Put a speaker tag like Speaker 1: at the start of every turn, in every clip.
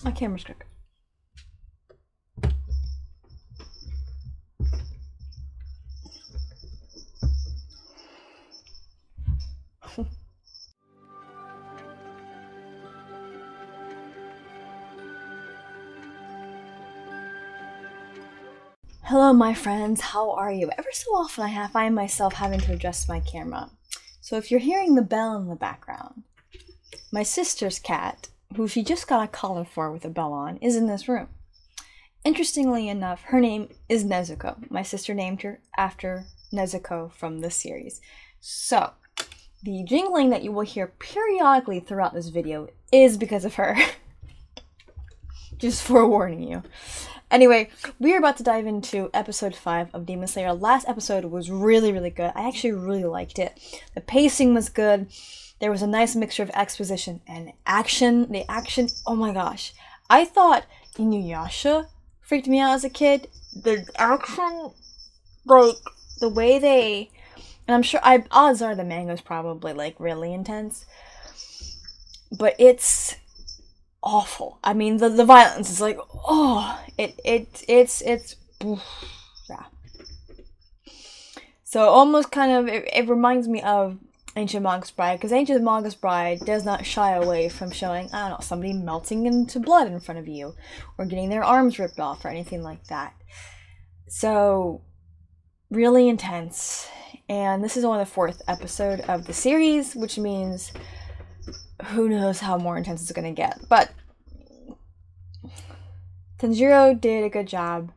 Speaker 1: My camera's crooked. Hello my friends, how are you? Ever so often I find myself having to adjust my camera. So if you're hearing the bell in the background, my sister's cat, who she just got a collar for with a bell on, is in this room. Interestingly enough, her name is Nezuko. My sister named her after Nezuko from this series. So, the jingling that you will hear periodically throughout this video is because of her. Just forewarning you. Anyway, we are about to dive into episode 5 of Demon Slayer. Last episode was really, really good. I actually really liked it. The pacing was good. There was a nice mixture of exposition and action. The action, oh my gosh. I thought Inuyasha freaked me out as a kid. The action, like, the way they... And I'm sure, odds are the manga's probably, like, really intense. But it's awful. I mean, the violence is like, oh, it's yeah. So almost kind of, it reminds me of Ancient Magus Bride, because Ancient Magus Bride does not shy away from showing, I don't know, somebody melting into blood in front of you, or getting their arms ripped off, or anything like that. So, really intense. And this is only the 4th episode of the series, which means who knows how more intense it's gonna get. But Tanjiro did a good job.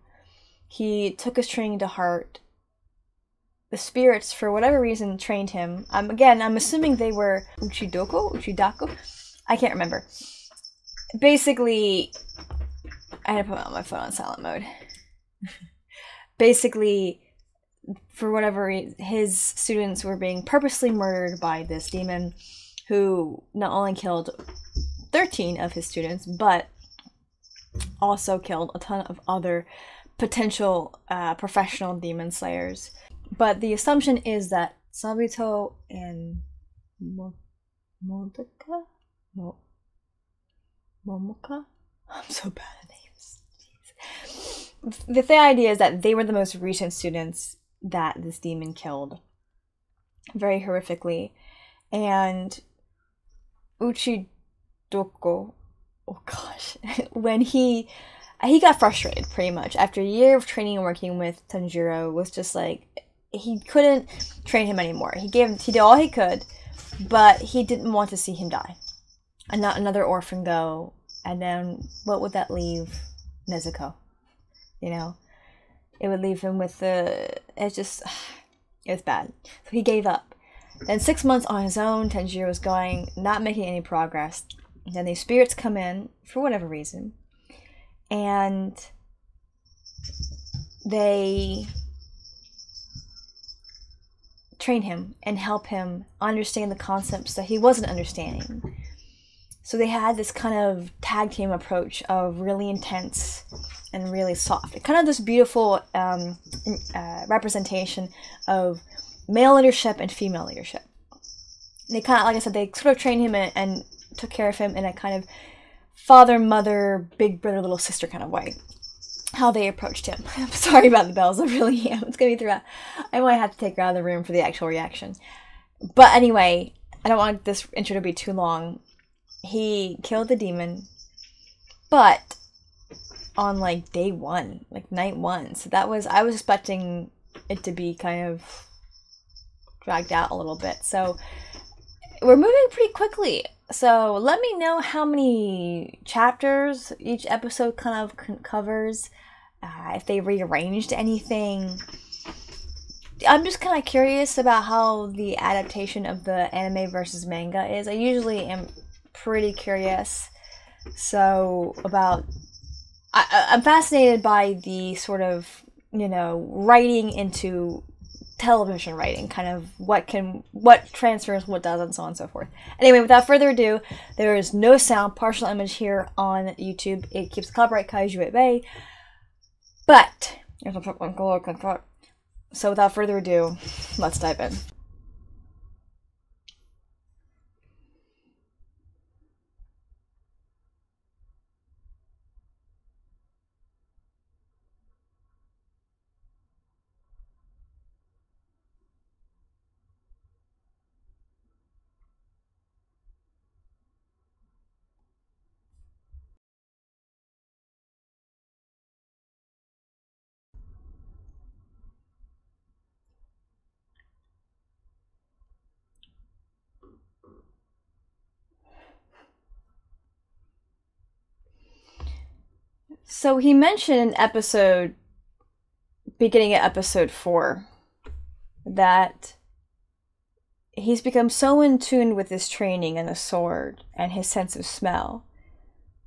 Speaker 1: He took his training to heart. The spirits, for whatever reason, trained him. Again, I'm assuming they were Uchidako? I can't remember. Basically, I had to put my phone on silent mode. Basically, for whatever reason, his students were being purposely murdered by this demon, who not only killed 13 of his students, but also killed a ton of other potential professional demon slayers. But the assumption is that Sabito and Momoka? I'm so bad at names. The idea is that they were the most recent students that this demon killed very horrifically. And Uchidoko, oh gosh, when he got frustrated pretty much after a year of training and working with Tanjiro, was just like, he couldn't train him anymore. He did all he could, but he didn't want to see him die and not another orphan go. And then what would that leave Nezuko? You know, it would leave him with it was bad. So he gave up. Then 6 months on his own, Tanjiro was going, not making any progress. Then these spirits come in, for whatever reason, and they train him and help him understand the concepts that he wasn't understanding. So they had this kind of tag team approach of really intense and really soft. Kind of this beautiful representation of male leadership and female leadership. They kind of, like I said, they sort of trained him and took care of him in a kind of father, mother, big brother, little sister kind of way. How they approached him. I'm sorry about the bells, I really am. It's going to be throughout. I might have to take her out of the room for the actual reaction. But anyway, I don't want this intro to be too long. He killed the demon, but on like day 1, like night 1. So that was, I was expecting it to be kind of dragged out a little bit. So we're moving pretty quickly. So let me know how many chapters each episode kind of covers, if they rearranged anything. I'm just kind of curious about how the adaptation of the anime versus manga is. I usually am pretty curious. So I'm fascinated by the sort of, you know, writing into television writing, kind of what transfers, what doesn't, so on and so forth. Anyway, without further ado, there is no sound, partial image here on YouTube. It keeps copyright kaiju at bay. But so without further ado, let's dive in. So he mentioned in beginning of episode 4, that he's become so in tune with his training and the sword and his sense of smell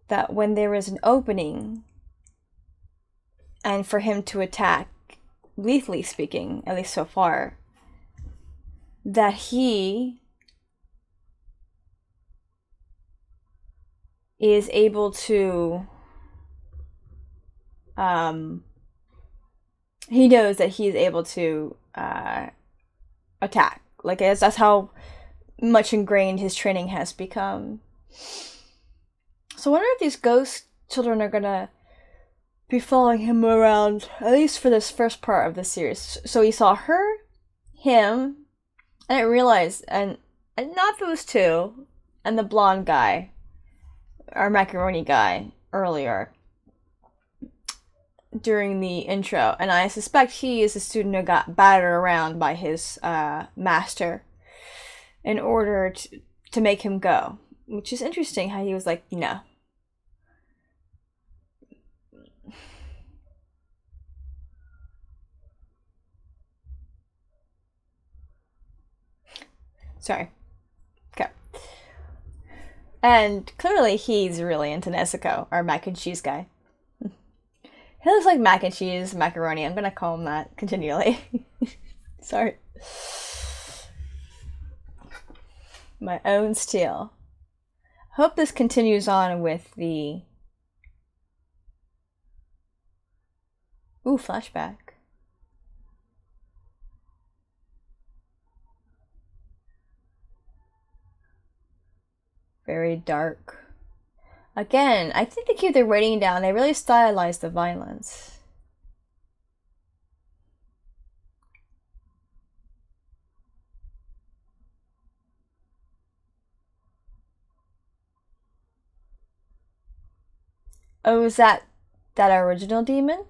Speaker 1: that when there is an opening and for him to attack, lethally speaking, at least so far, that he is able to he knows that he's able to attack. Like, that's how much ingrained his training has become. So I wonder if these ghost children are gonna be following him around, at least for this first part of the series. So he saw her, him, and I realized, and not those two, and the blonde guy, our macaroni guy, earlier during the intro, and I suspect he is a student who got battered around by his master in order to make him go, which is interesting how he was like, no. Sorry. Okay. And clearly he's really into Nezuko, our mac and cheese guy. He looks like mac and cheese, macaroni. I'm gonna call him that continually. Sorry. My own steal. Hope this continues on with the... Ooh, flashback. Very dark. Again, I think they keep their rating down. They really stylize the violence. Oh, was that original demon?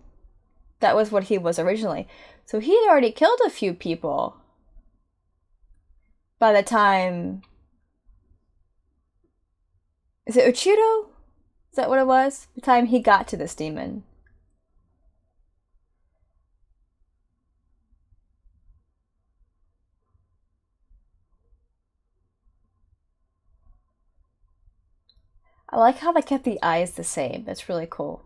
Speaker 1: That was what he was originally. So he had already killed a few people by the time... Is it Uchido? Is that what it was? The time he got to this demon. I like how they kept the eyes the same. That's really cool.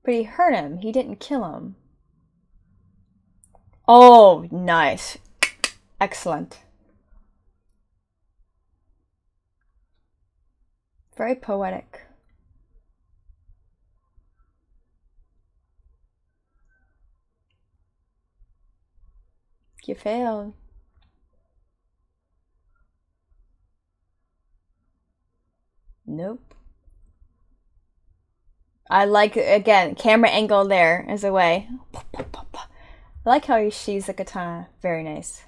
Speaker 1: But he hurt him. He didn't kill him. Oh, nice. Excellent. Very poetic. You failed. Nope. I like, again, camera angle there as a way. I like how he sheathes the katana. Very nice.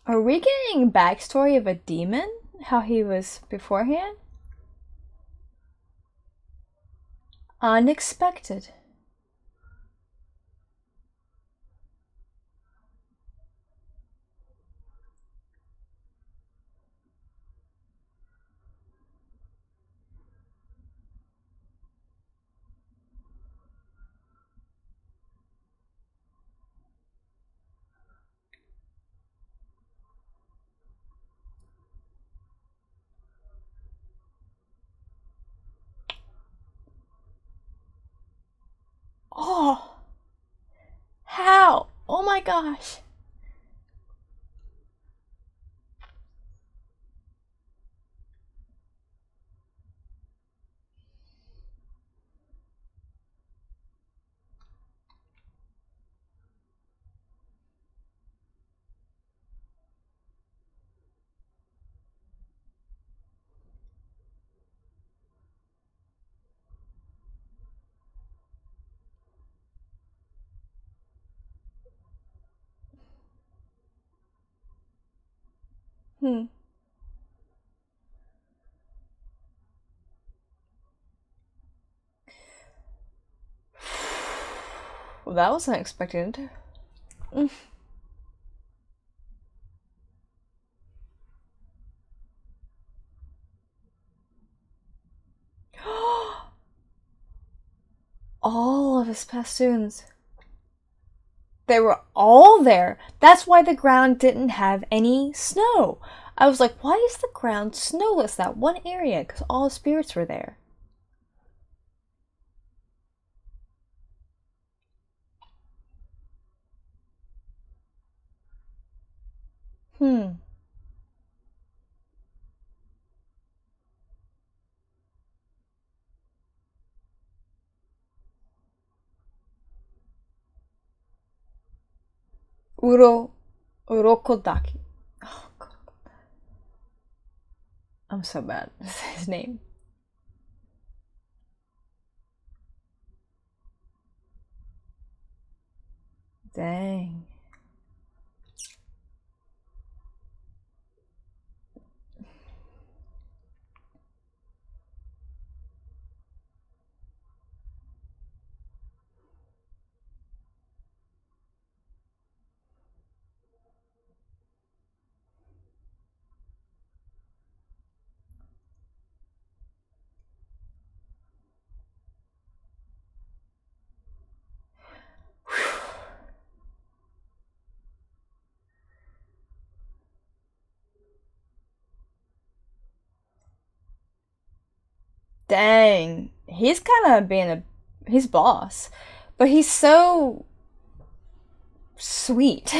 Speaker 1: Are we getting backstory of a demon? How he was beforehand? Unexpected. Oh! How? Oh my gosh. Hmm. Well, that was unexpected. All of his past students. They were all there. That's why the ground didn't have any snow. I was like, why is the ground snowless that one area? Because all the spirits were there. Hmm. Uro Urokodaki. Oh, God. I'm so bad. That's his name. Dang. Dang. He's kind of being a. He's boss. But he's so sweet.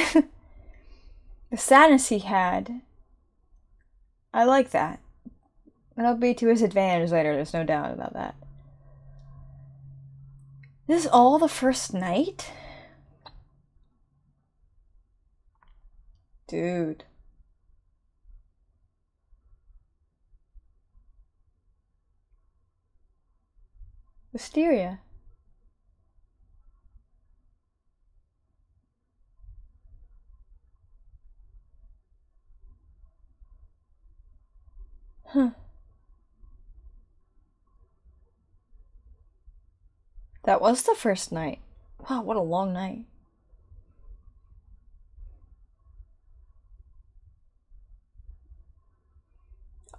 Speaker 1: The sadness he had. I like that. That'll be to his advantage later, there's no doubt about that. This is all the first night? Dude. Wisteria. Huh. That was the first night. Wow, what a long night.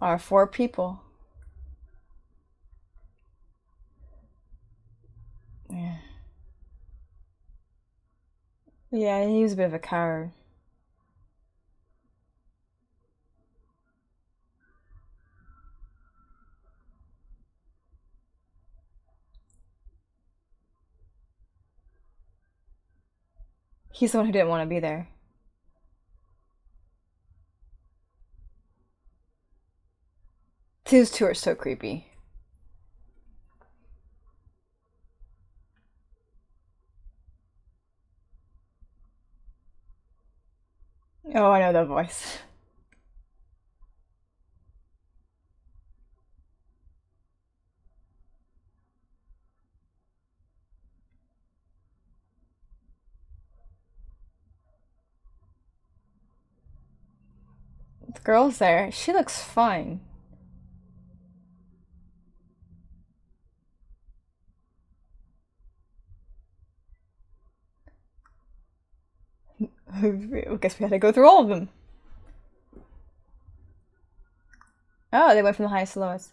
Speaker 1: Our four people. Yeah. Yeah, he was a bit of a coward. He's the one who didn't want to be there. These two are so creepy. Oh, I know that voice. The girl's there. She looks fine. I guess we had to go through all of them. Oh, they went from the highest to lowest.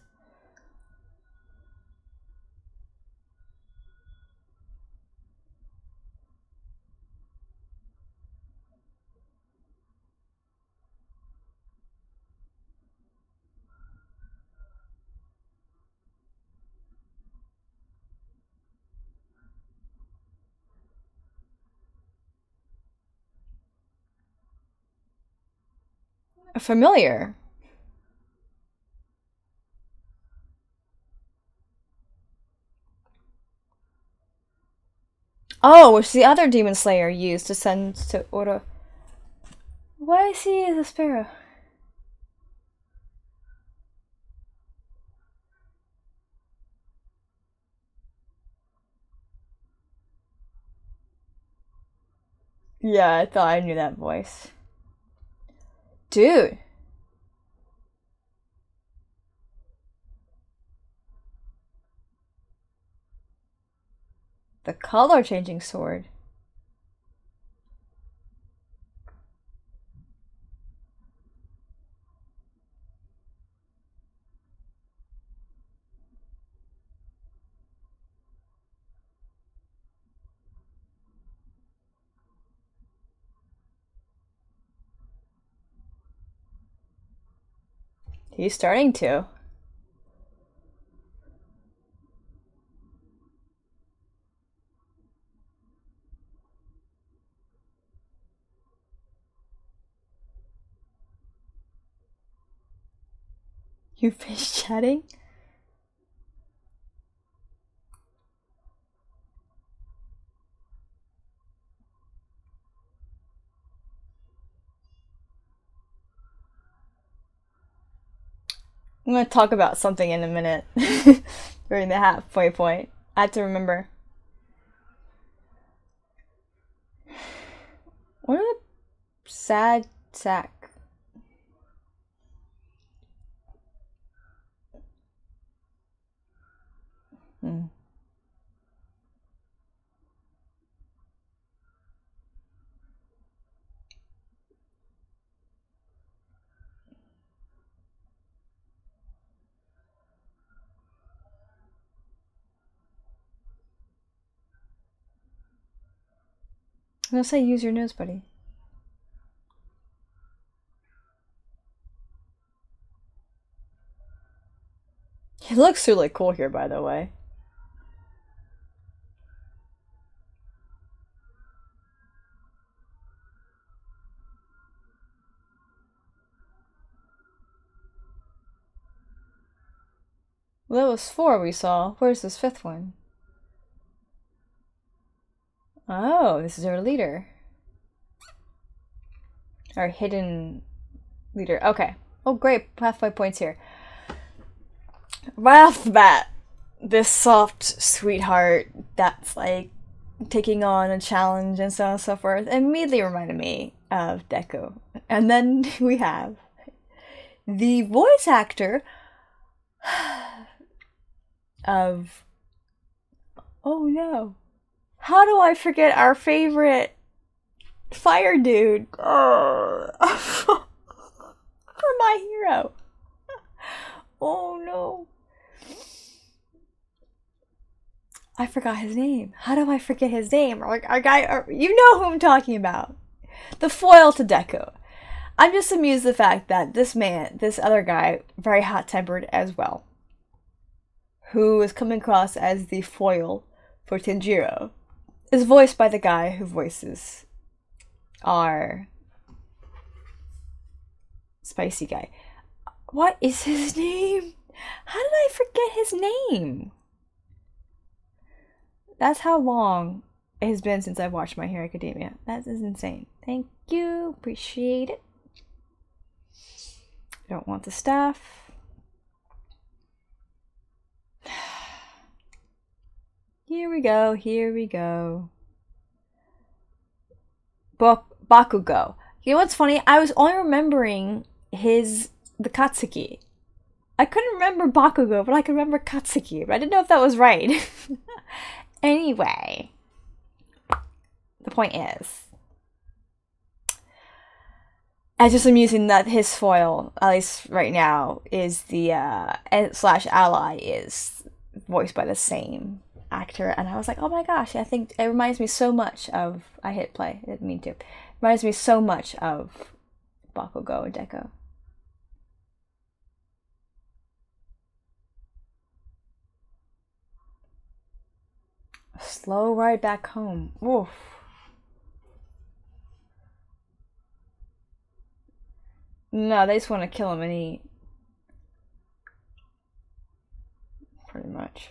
Speaker 1: Familiar. Oh, which the other demon slayer used to send to Oro. Why is he a sparrow? Yeah, I thought I knew that voice. Dude, The color changing sword. He's starting to. You fish chatting? I'm going to talk about something in a minute during the halfway point. I have to remember. What a sad sack. Hmm. I'm gonna say use your nose, buddy. He looks really cool here, by the way. Well, that was 4 we saw. Where's this 5th one? Oh, this is our leader. Our hidden leader. Okay. Oh, great. Halfway points here. Right off the bat, this soft sweetheart that's like taking on a challenge and so on and so forth immediately reminded me of Deku. And then we have the voice actor of... Oh no. How do I forget our favorite fire dude? For my hero. Oh no. I forgot his name. How do I forget his name? Our guy, you know who I'm talking about. The foil to Deku. I'm just amused at the fact that this man, this other guy, very hot-tempered as well, who is coming across as the foil for Tanjiro, is voiced by the guy who voices our spicy guy. What is his name? How did I forget his name? That's how long it has been since I've watched My Hero Academia. That is insane. Thank you. Appreciate it. Don't want the staff. Here we go. Here we go. Bakugo. You know what's funny? I was only remembering the Katsuki. I couldn't remember Bakugo, but I could remember Katsuki. But I didn't know if that was right. Anyway, the point is, it's just amusing that his foil, at least right now, is the slash ally is voiced by the same actor, and I was like, oh my gosh, I think it reminds me so much of... I hit play, I didn't mean to. It reminds me so much of Bakugo and Deku. Slow ride back home. Oof. No, they just want to kill him and eat. Pretty much.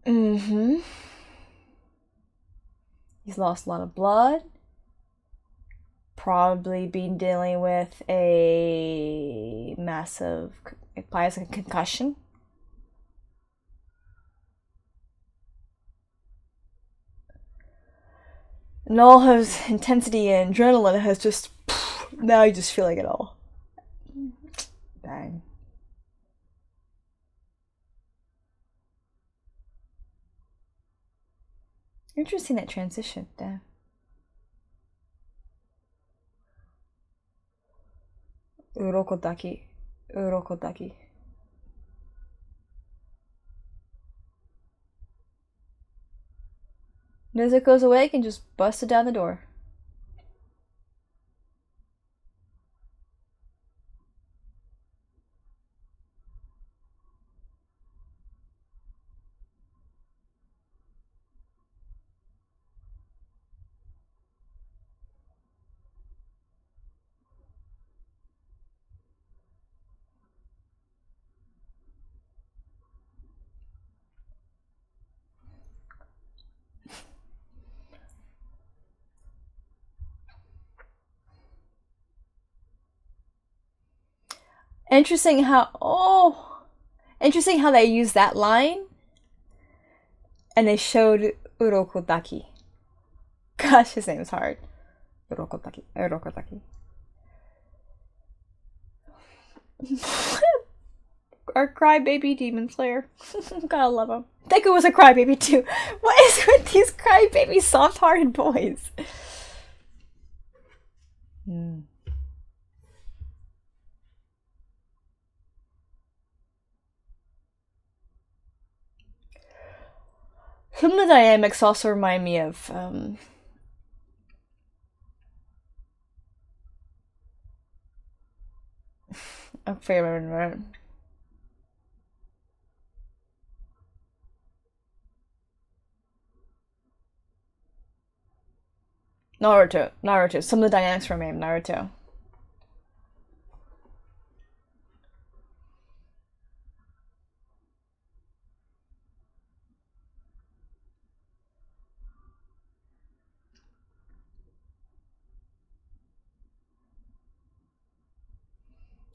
Speaker 1: Mm-hmm. He's lost a lot of blood. Probably been dealing with a massive, probably a concussion. And all his intensity and adrenaline has just, now you just feel like it all. Bang. Interesting, that transition. Damn. Urokodaki. Urokodaki. Nezuko's awake and just busted down the door. Interesting how they used that line and they showed Urokodaki. Gosh, his name is hard. Urokodaki. Our crybaby demon slayer. Gotta love him. Deku was a crybaby too. What is with these crybaby soft-hearted boys? Some of the dynamics also remind me of a favorite. Naruto. Some of the dynamics remind me of Naruto.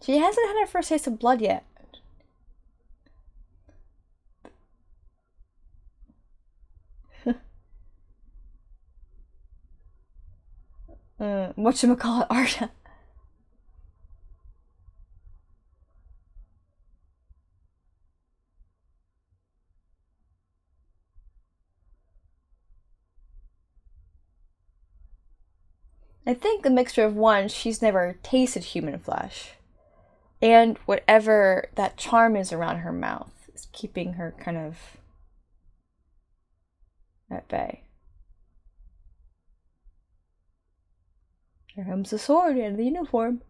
Speaker 1: She hasn't had her first taste of blood yet. Whatchamacallit, Arta. I think the mixture of one, she's never tasted human flesh, and whatever that charm is around her mouth is keeping her kind of at bay. Here comes the sword and the uniform.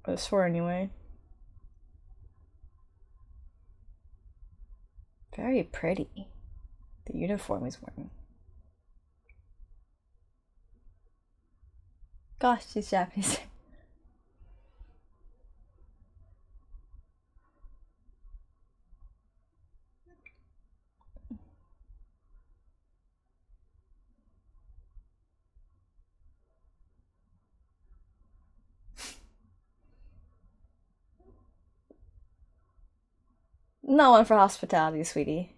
Speaker 1: Or the sword, anyway. Very pretty. The uniform he's wearing. Gosh, she's Japanese. Not one for hospitality, sweetie.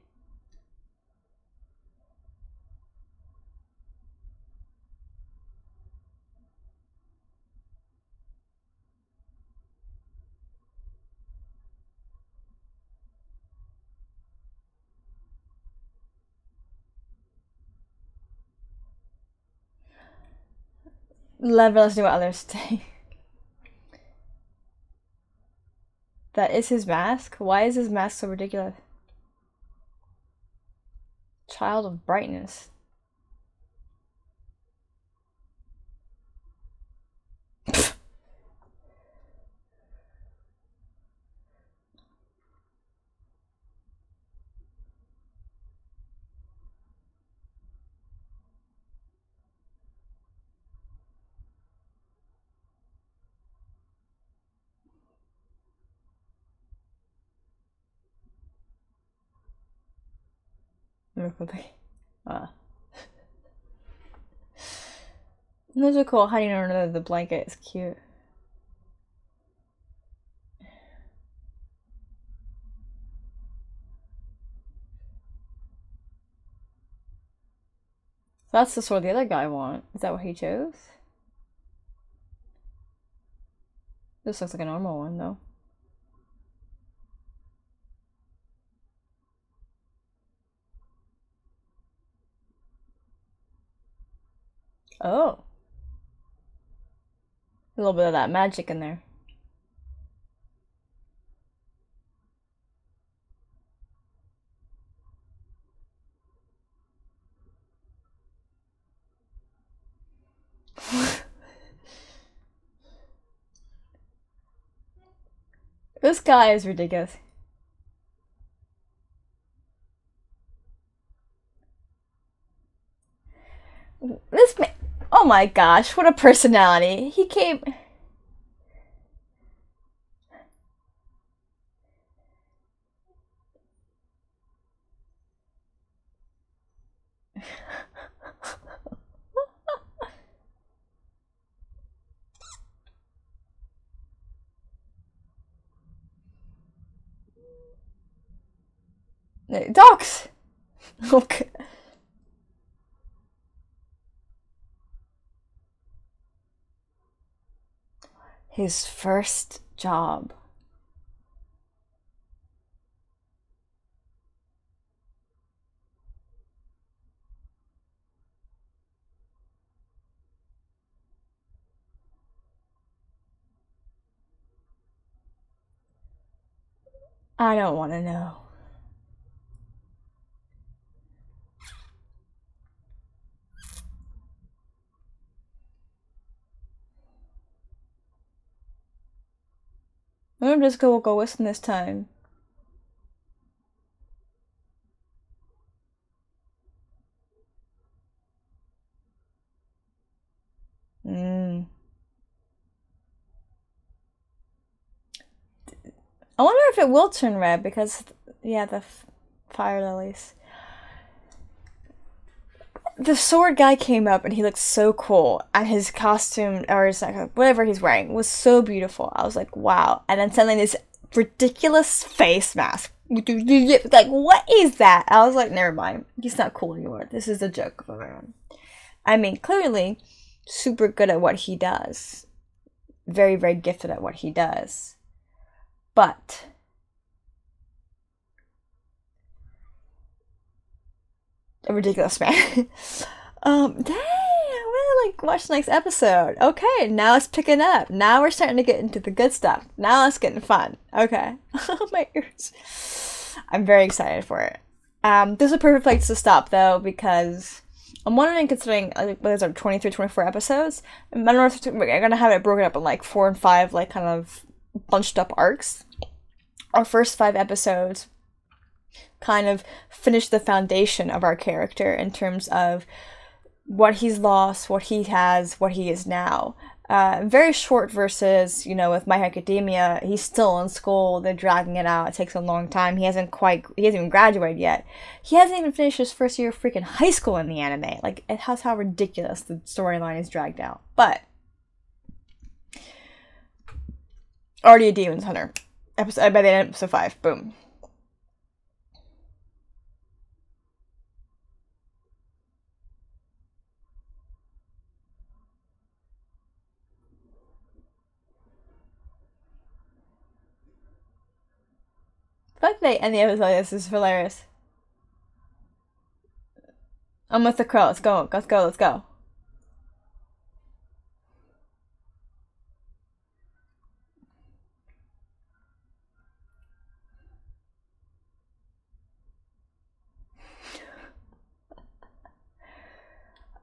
Speaker 1: Let us do what others say. That is his mask? Why is his mask so ridiculous? Child of brightness. Nezuko hiding under the blanket is cute. that's the sword the other guy want. Is that what he chose? This looks like a normal one, though. Oh. A little bit of that magic in there. This guy is ridiculous. This man, oh my gosh, what a personality. He came. Docs! Okay. His first job. I don't want to know. I'm just gonna go listen this time. I wonder if it will turn red because, yeah, the fire lilies. The sword guy came up and he looked so cool, and his costume or his whatever he's wearing was so beautiful. I was like, wow. And then suddenly this ridiculous face mask, like, what is that? I was like, never mind, he's not cool anymore. This is a joke of a man. I mean, clearly super good at what he does, very, very gifted at what he does, but a ridiculous man. Dang, I really like watch the next episode. Okay, now it's picking up. Now we're starting to get into the good stuff. Now it's getting fun. Okay. My ears. I'm very excited for it. This is a perfect place to stop though, because I'm wondering, considering like what is there, 23, 24 episodes, I don't know if we're gonna have it broken up in like 4 and 5, like kind of bunched up arcs. Our first 5 episodes kind of finish the foundation of our character in terms of what he's lost, what he has, what he is now. Very short versus, you know, with My Hero Academia, he's still in school, they're dragging it out, it takes a long time, he hasn't even graduated yet. He hasn't even finished his first year of freaking high school in the anime. Like, it has how ridiculous the storyline is dragged out. But already a Demon Hunter. By the end of episode 5, boom. The fact they end the episode like this is hilarious. I'm with the crow. Let's go. Let's go. Let's go.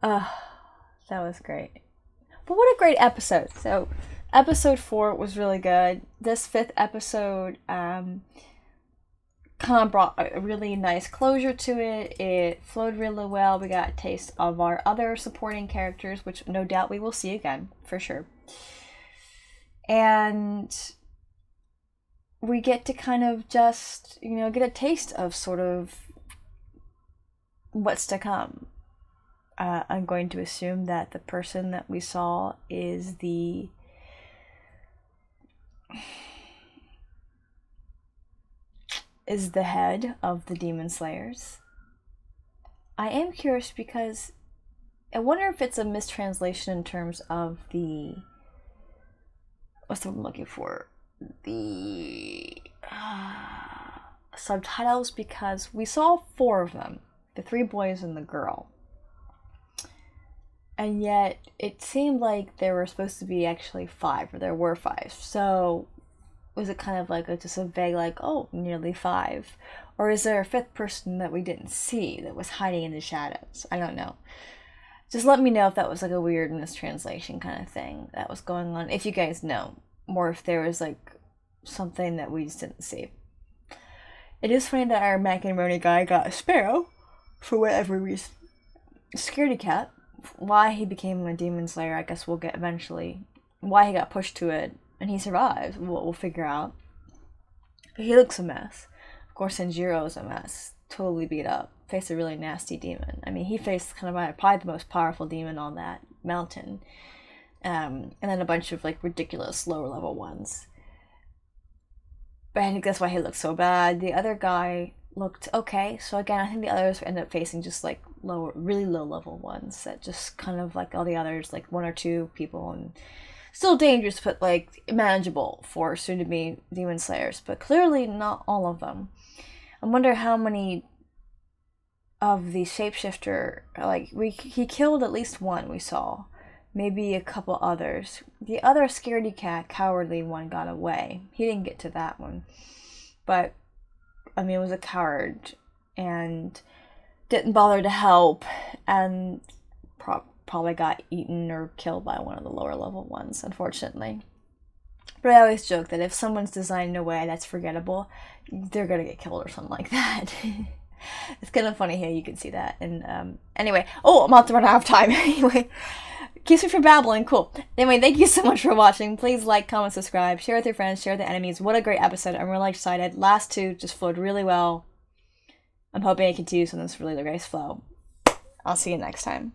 Speaker 1: That was great. But what a great episode. So, episode 4 was really good. This 5th episode, kind of brought a really nice closure to it. It flowed really well. We got a taste of our other supporting characters, which no doubt we will see again, for sure. And we get to kind of just, you know, get a taste of sort of what's to come. I'm going to assume that the person that we saw is the head of the Demon Slayers. I am curious because I wonder if it's a mistranslation in terms of the, what's the word I'm looking for? The subtitles, because we saw 4 of them, the 3 boys and the girl. And yet it seemed like there were supposed to be actually 5, or there were 5. So was it kind of like just a vague, like, oh, nearly 5? Or is there a 5th person that we didn't see that was hiding in the shadows? I don't know. Just let me know if that was like a weird mistranslation kind of thing that was going on, if you guys know, or if there was like something that we just didn't see. It is funny that our macaroni guy got a sparrow for whatever reason. Scaredy cat. Why he became a demon slayer, I guess we'll get eventually. Why he got pushed to it and he survived, we'll figure out. But he looks a mess. Of course, Sanjiro's a mess. Totally beat up. Faced a really nasty demon. I mean, he faced kind of probably the most powerful demon on that mountain. And then a bunch of like ridiculous lower level ones. But I think that's why he looked so bad. The other guy looked okay. So again, I think the others ended up facing just like lower, really low level ones that just kind of like all the others, like 1 or 2 people, and still dangerous, but like manageable for soon-to-be demon slayers. But clearly not all of them. I wonder how many of the shapeshifter, like he killed at least 1 we saw, maybe a couple others. The other scaredy cat, cowardly one, got away. He didn't get to that one, but I mean, it was a coward and didn't bother to help, and probably got eaten or killed by one of the lower level ones, unfortunately. But I always joke that if someone's designed in a way that's forgettable, they're gonna get killed or something like that. It's kind of funny how you can see that. And anyway, oh, I'm about to run out of time. Anyway, keeps me from babbling. Cool. Anyway, thank you so much for watching. Please like, comment, subscribe, share with your friends, share with the enemies. What a great episode. I'm really excited. Last 2 just flowed really well. I'm hoping it continues on this really nice flow. I'll see you next time.